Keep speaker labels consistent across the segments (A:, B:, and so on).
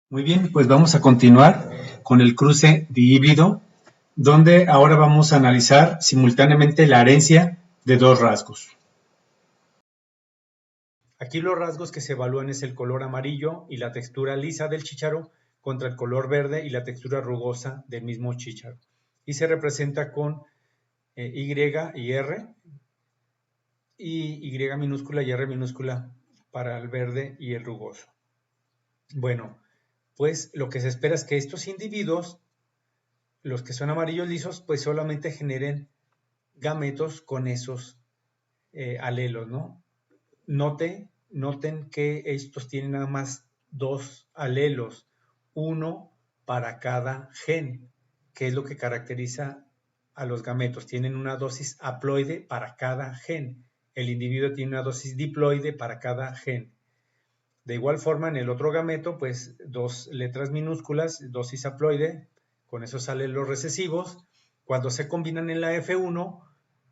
A: Muy bien, pues vamos a continuar con el cruce dihíbrido, donde ahora vamos a analizar simultáneamente la herencia de dos rasgos. Aquí los rasgos que se evalúan es el color amarillo y la textura lisa del chícharo contra el color verde y la textura rugosa del mismo chícharo. Y se representa con Y y R, y Y minúscula y R minúscula para el verde y el rugoso. Bueno, pues lo que se espera es que estos individuos, los que son amarillos lisos, pues solamente generen gametos con esos alelos, ¿no? Noten que estos tienen nada más dos alelos, uno para cada gen, que es lo que caracteriza a los gametos. Tienen una dosis haploide para cada gen. El individuo tiene una dosis diploide para cada gen. De igual forma, en el otro gameto, pues dos letras minúsculas, dosis haploide, con esos alelos recesivos. Cuando se combinan en la F1,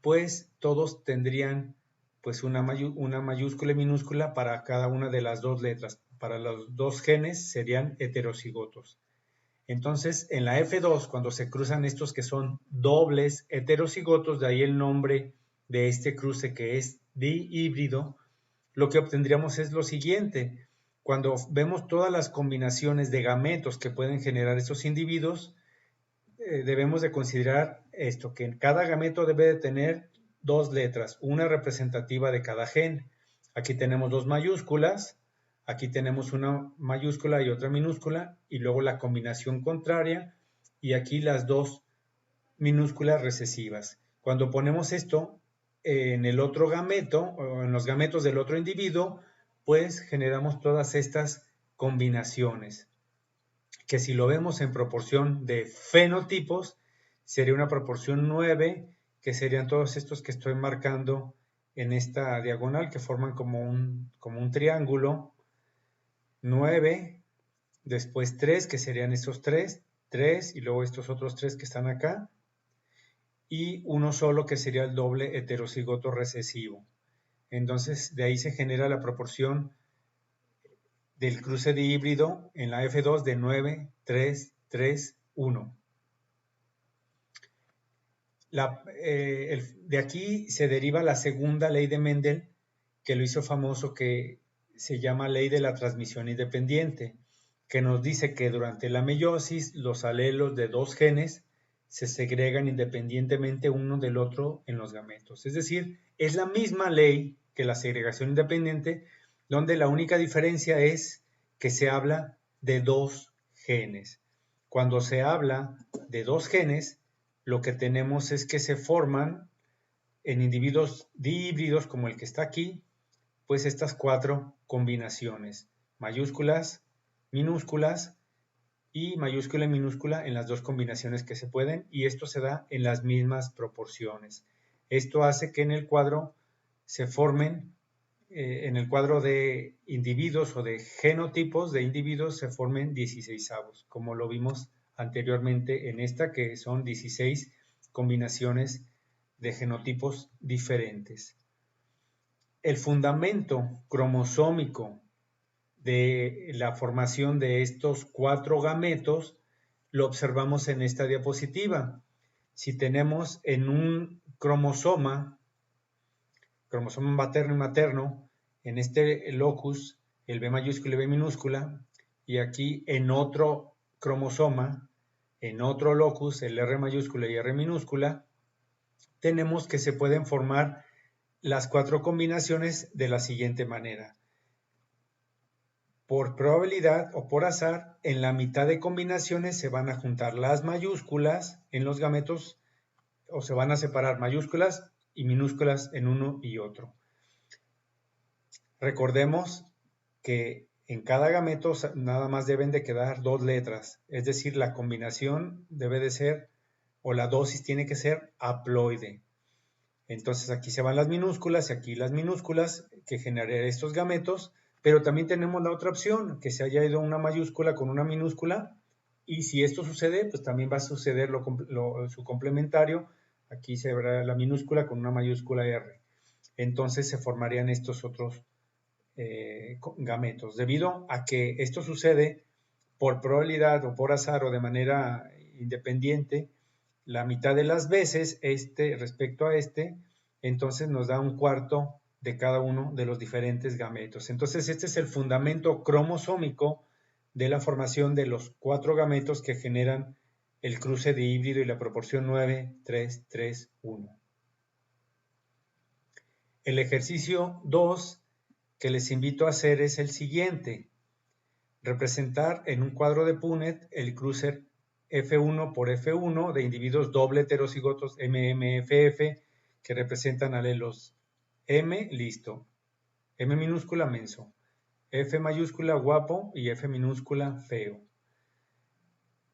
A: pues todos tendrían pues una mayúscula y minúscula para cada una de las dos letras. Para los dos genes serían heterocigotos. Entonces, en la F2, cuando se cruzan estos que son dobles heterocigotos, de ahí el nombre de este cruce que es dihíbrido, lo que obtendríamos es lo siguiente. Cuando vemos todas las combinaciones de gametos que pueden generar estos individuos, debemos de considerar esto, que cada gameto debe de tener dos letras, una representativa de cada gen. Aquí tenemos dos mayúsculas, aquí tenemos una mayúscula y otra minúscula, y luego la combinación contraria, y aquí las dos minúsculas recesivas. Cuando ponemos esto en el otro gameto, o en los gametos del otro individuo, pues generamos todas estas combinaciones, que si lo vemos en proporción de fenotipos, sería una proporción 9, que serían todos estos que estoy marcando en esta diagonal, que forman como un triángulo. 9, después 3, que serían estos 3, 3, y luego estos otros 3 que están acá, y uno solo que sería el doble heterocigoto recesivo. Entonces, de ahí se genera la proporción del cruce dihíbrido en la F2 de 9, 3, 3, 1. De aquí se deriva la segunda ley de Mendel, que lo hizo famoso, que se llama ley de la transmisión independiente, que nos dice que durante la meiosis los alelos de dos genes se segregan independientemente uno del otro en los gametos. Es decir, es la misma ley que la segregación independiente, donde la única diferencia es que se habla de dos genes. Cuando se habla de dos genes, lo que tenemos es que se forman en individuos dihíbridos como el que está aquí, pues estas cuatro combinaciones, mayúsculas, minúsculas y mayúscula y minúscula en las dos combinaciones que se pueden, y esto se da en las mismas proporciones. Esto hace que en el cuadro se formen, en el cuadro de individuos o de genotipos de individuos se formen 16avos, como lo vimos anteriormente en esta, que son 16 combinaciones de genotipos diferentes. El fundamento cromosómico de la formación de estos cuatro gametos lo observamos en esta diapositiva. Si tenemos en un cromosoma materno y materno, en este locus, el B mayúscula y B minúscula, y aquí en otro cromosoma, en otro locus, el R mayúscula y R minúscula, tenemos que se pueden formar las cuatro combinaciones de la siguiente manera. Por probabilidad o por azar, en la mitad de combinaciones se van a juntar las mayúsculas en los gametos, o se van a separar mayúsculas y minúsculas en uno y otro. Recordemos que en cada gameto nada más deben de quedar dos letras, es decir, la combinación debe de ser, o la dosis tiene que ser haploide. Entonces aquí se van las minúsculas y aquí las minúsculas que generarían estos gametos, pero también tenemos la otra opción, que se haya ido una mayúscula con una minúscula, y si esto sucede, pues también va a suceder su complementario, aquí se verá la minúscula con una mayúscula R. Entonces se formarían estos otros gametos. Debido a que esto sucede, por probabilidad o por azar o de manera independiente la mitad de las veces respecto a entonces nos da un cuarto de cada uno de los diferentes gametos. Entonces este es el fundamento cromosómico de la formación de los 4 gametos que generan el cruce de híbrido y la proporción 9, 3, 3, 1. El ejercicio 2 que les invito a hacer es el siguiente. Representar en un cuadro de Punnett el cruce F1 por F1 de individuos doble heterocigotos MMFF que representan alelos M, listo, M minúscula menso, F mayúscula guapo y F minúscula feo.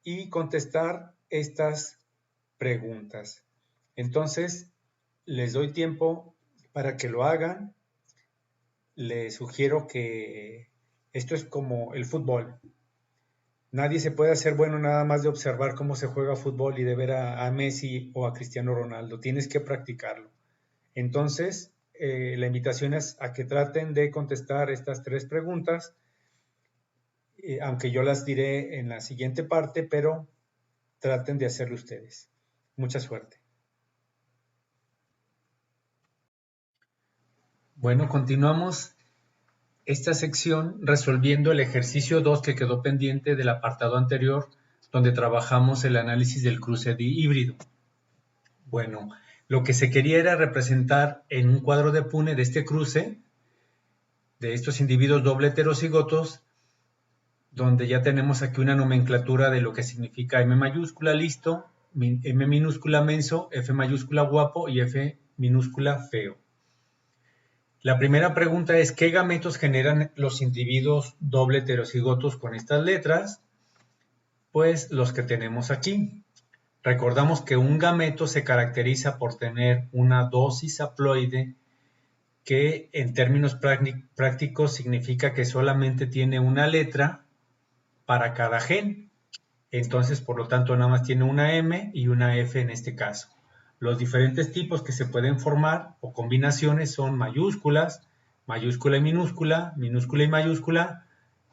A: Y contestar estas preguntas. Entonces, les doy tiempo para que lo hagan. Les sugiero que esto es como el fútbol. Nadie se puede hacer bueno nada más de observar cómo se juega fútbol y de ver a Messi o a Cristiano Ronaldo. Tienes que practicarlo. Entonces, la invitación es a que traten de contestar estas 3 preguntas, aunque yo las diré en la siguiente parte, pero traten de hacerlo ustedes. Mucha suerte. Bueno, continuamos esta sección resolviendo el ejercicio 2 que quedó pendiente del apartado anterior, donde trabajamos el análisis del cruce de híbrido. Bueno, lo que se quería era representar en un cuadro de Punnett de este cruce, de estos individuos doble heterocigotos, donde ya tenemos aquí una nomenclatura de lo que significa M mayúscula listo, M minúscula menso, F mayúscula guapo y F minúscula feo. La primera pregunta es, ¿qué gametos generan los individuos doble heterocigotos con estas letras? Pues los que tenemos aquí. Recordamos que un gameto se caracteriza por tener una dosis haploide que en términos prácticos significa que solamente tiene una letra para cada gen. Entonces, por lo tanto, nada más tiene una M y una F en este caso. Los diferentes tipos que se pueden formar o combinaciones son mayúsculas, mayúscula y minúscula, minúscula y mayúscula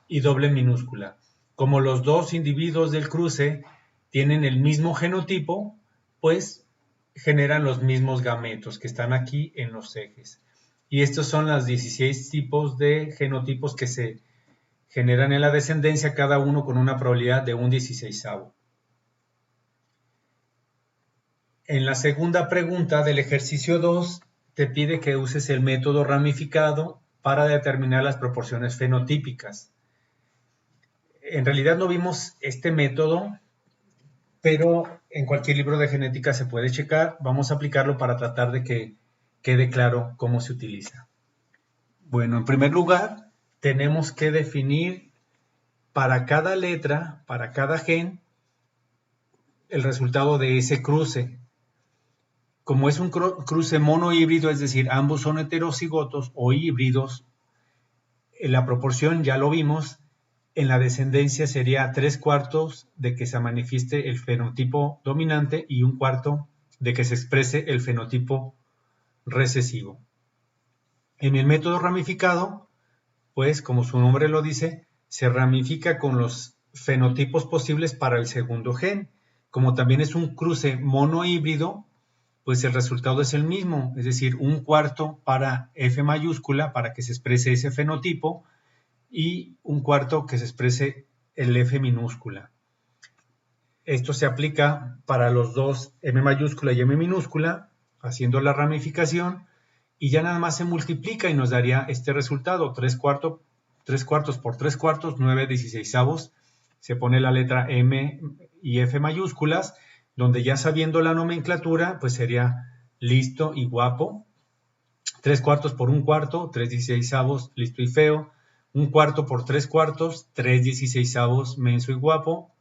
A: y doble minúscula. Como los 2 individuos del cruce tienen el mismo genotipo, pues generan los mismos gametos que están aquí en los ejes. Y estos son los 16 tipos de genotipos que se generan en la descendencia, cada uno con una probabilidad de un 16avo. En la segunda pregunta del ejercicio 2, te pide que uses el método ramificado para determinar las proporciones fenotípicas. En realidad no vimos este método, pero en cualquier libro de genética se puede checar. Vamos a aplicarlo para tratar de que quede claro cómo se utiliza. Bueno, en primer lugar, tenemos que definir para cada letra, para cada gen, el resultado de ese cruce. Como es un cruce monohíbrido, es decir, ambos son heterocigotos o híbridos, la proporción ya lo vimos, en la descendencia sería 3/4 de que se manifieste el fenotipo dominante y 1/4 de que se exprese el fenotipo recesivo. En el método ramificado, pues como su nombre lo dice, se ramifica con los fenotipos posibles para el segundo gen. Como también es un cruce monohíbrido, pues el resultado es el mismo, es decir, 1/4 para F mayúscula para que se exprese ese fenotipo y 1/4 que se exprese el F minúscula. Esto se aplica para los dos M mayúscula y M minúscula, haciendo la ramificación, y ya nada más se multiplica y nos daría este resultado, 3/4 por 3/4, 9/16. Se pone la letra M y F mayúsculas, donde ya sabiendo la nomenclatura, pues sería listo y guapo. 3/4 por 1/4, 3/16, listo y feo. 1/4 por 3/4, 3/16 menso y guapo.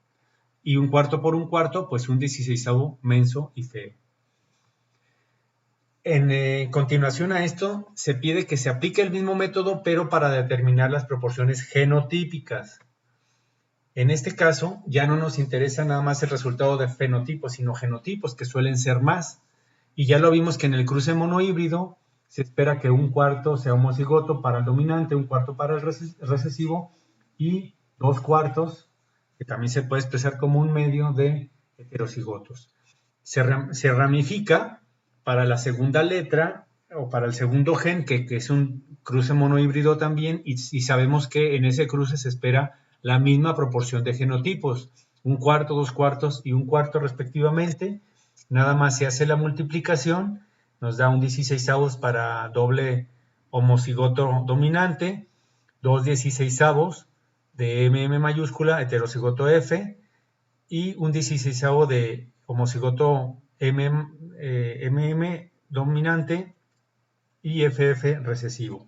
A: Y 1/4 por 1/4, pues 1/16 menso y feo. En continuación a esto, se pide que se aplique el mismo método, pero para determinar las proporciones genotípicas. En este caso, ya no nos interesa nada más el resultado de fenotipos, sino genotipos, que suelen ser más. Y ya lo vimos que en el cruce monohíbrido se espera que 1/4 sea homocigoto para el dominante, 1/4 para el recesivo y 2/4 que también se puede expresar como un medio de heterocigotos. Se ramifica para la segunda letra o para el segundo gen, que es un cruce monohíbrido también, y sabemos que en ese cruce se espera la misma proporción de genotipos, un cuarto, dos cuartos y un cuarto respectivamente. Nada más se hace la multiplicación, nos da un 16avos para doble homocigoto dominante, 2/16avos de MM mayúscula, heterocigoto F, y un 16avo de homocigoto MM dominante y FF recesivo.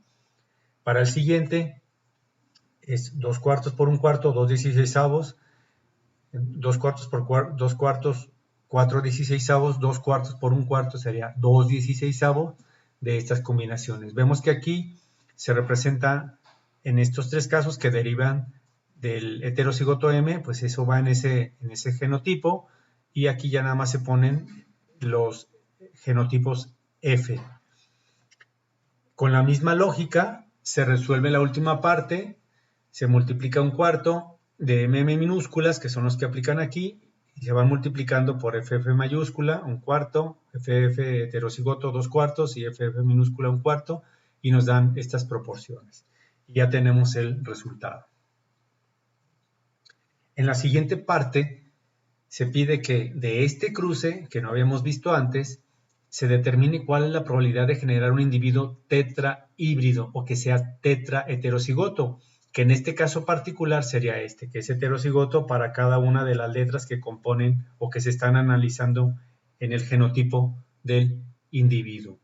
A: Para el siguiente es 2 cuartos por 1 cuarto, 2 16avos, 2 cuartos por 2 cuartos, 4 16avos, 2 cuartos por 1 cuarto sería 2 16avos de estas combinaciones. Vemos que aquí se representa en estos tres casos que derivan del heterocigoto M, pues eso va en ese genotipo, y aquí ya nada más se ponen los genotipos F. Con la misma lógica se resuelve la última parte, se multiplica un cuarto de MM minúsculas, que son los que aplican aquí, y se van multiplicando por FF mayúscula, un cuarto, FF heterocigoto, 2 cuartos, y FF minúscula, un cuarto, y nos dan estas proporciones. Y ya tenemos el resultado. En la siguiente parte se pide que de este cruce, que no habíamos visto antes, se determine cuál es la probabilidad de generar un individuo tetrahíbrido o que sea tetraheterocigoto, que en este caso particular sería este, que es heterocigoto para cada una de las letras que componen o que se están analizando en el genotipo del individuo.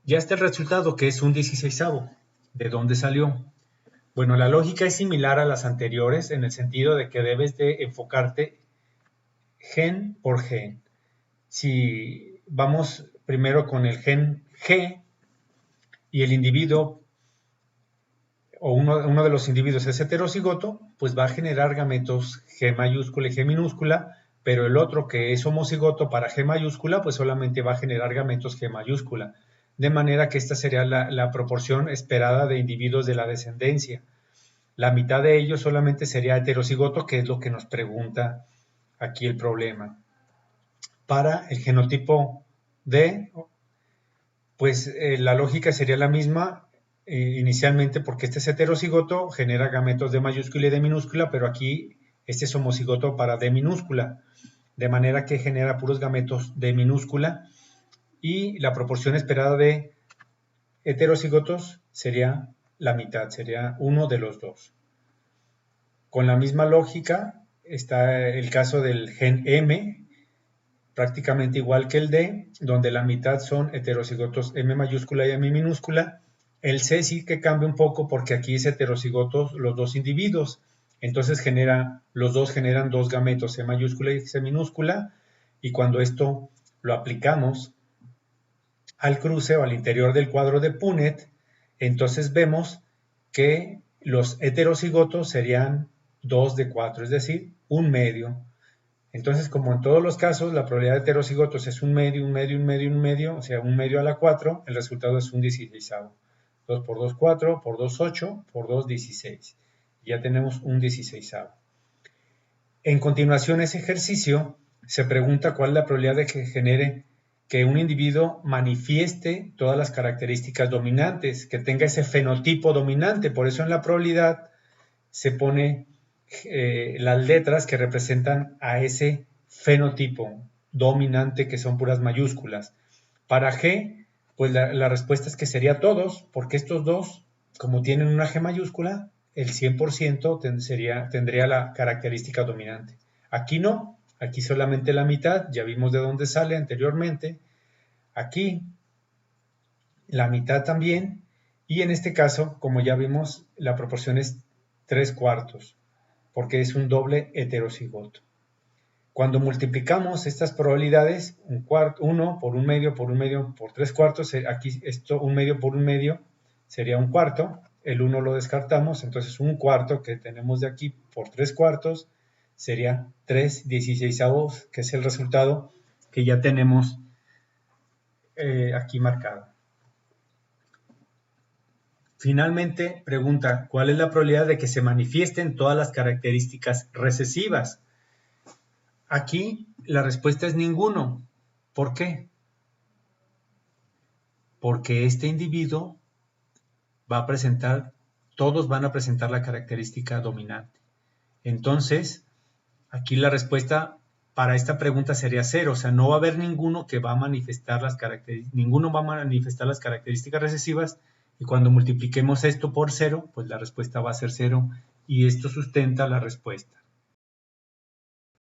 A: Ya está el resultado, que es un 16avo. ¿De dónde salió? Bueno, la lógica es similar a las anteriores en el sentido de que debes de enfocarte gen por gen. Si vamos primero con el gen G y el individuo o uno de los individuos es heterocigoto, pues va a generar gametos G mayúscula y G minúscula, pero el otro que es homocigoto para G mayúscula, pues solamente va a generar gametos G mayúscula. De manera que esta sería la proporción esperada de individuos de la descendencia. La mitad de ellos solamente sería heterocigoto, que es lo que nos pregunta aquí el problema. Para el genotipo D, pues la lógica sería la misma inicialmente, porque este es heterocigoto, genera gametos de mayúscula y de minúscula, pero aquí este es homocigoto para D minúscula, de manera que genera puros gametos de minúscula, y la proporción esperada de heterocigotos sería la mitad, sería uno de los dos. Con la misma lógica está el caso del gen M, prácticamente igual que el D, donde la mitad son heterocigotos M mayúscula y M minúscula. El C sí que cambia un poco porque aquí es heterocigotos los dos individuos, entonces los dos generan dos gametos, C mayúscula y C minúscula, y cuando esto lo aplicamos al cruce o al interior del cuadro de Punnett, entonces vemos que los heterocigotos serían 2 de 4, es decir, un medio. Entonces, como en todos los casos, la probabilidad de heterocigotos es un medio, un medio, un medio, un medio, o sea, un medio a la 4, el resultado es un 16avo. 2 por 2, 4, por 2, 8, por 2, 16. Ya tenemos un 16avo. En continuación, ese ejercicio se pregunta cuál es la probabilidad de que genere que un individuo manifieste todas las características dominantes, que tenga ese fenotipo dominante. Por eso en la probabilidad se pone las letras que representan a ese fenotipo dominante, que son puras mayúsculas. Para G, pues la respuesta es que sería todos, porque estos dos, como tienen una G mayúscula, el 100% tendría la característica dominante. Aquí no, aquí solamente la mitad, ya vimos de dónde sale anteriormente. Aquí la mitad también, y en este caso, como ya vimos, la proporción es 3 cuartos, porque es un doble heterocigoto. Cuando multiplicamos estas probabilidades, uno por un medio, por un medio, por 3 cuartos, aquí esto, un medio por un medio, sería un cuarto, el 1 lo descartamos, entonces un cuarto que tenemos de aquí por 3 cuartos sería 3 16avos, que es el resultado que ya tenemos aquí marcado. Finalmente, pregunta, ¿cuál es la probabilidad de que se manifiesten todas las características recesivas? Aquí la respuesta es ninguno. ¿Por qué? Porque este individuo va a presentar, todos van a presentar la característica dominante. Entonces, aquí la respuesta para esta pregunta sería 0, o sea, no va a haber ninguno que va a manifestar las características, ninguno va a manifestar las características recesivas, y cuando multipliquemos esto por 0, pues la respuesta va a ser 0, y esto sustenta la respuesta.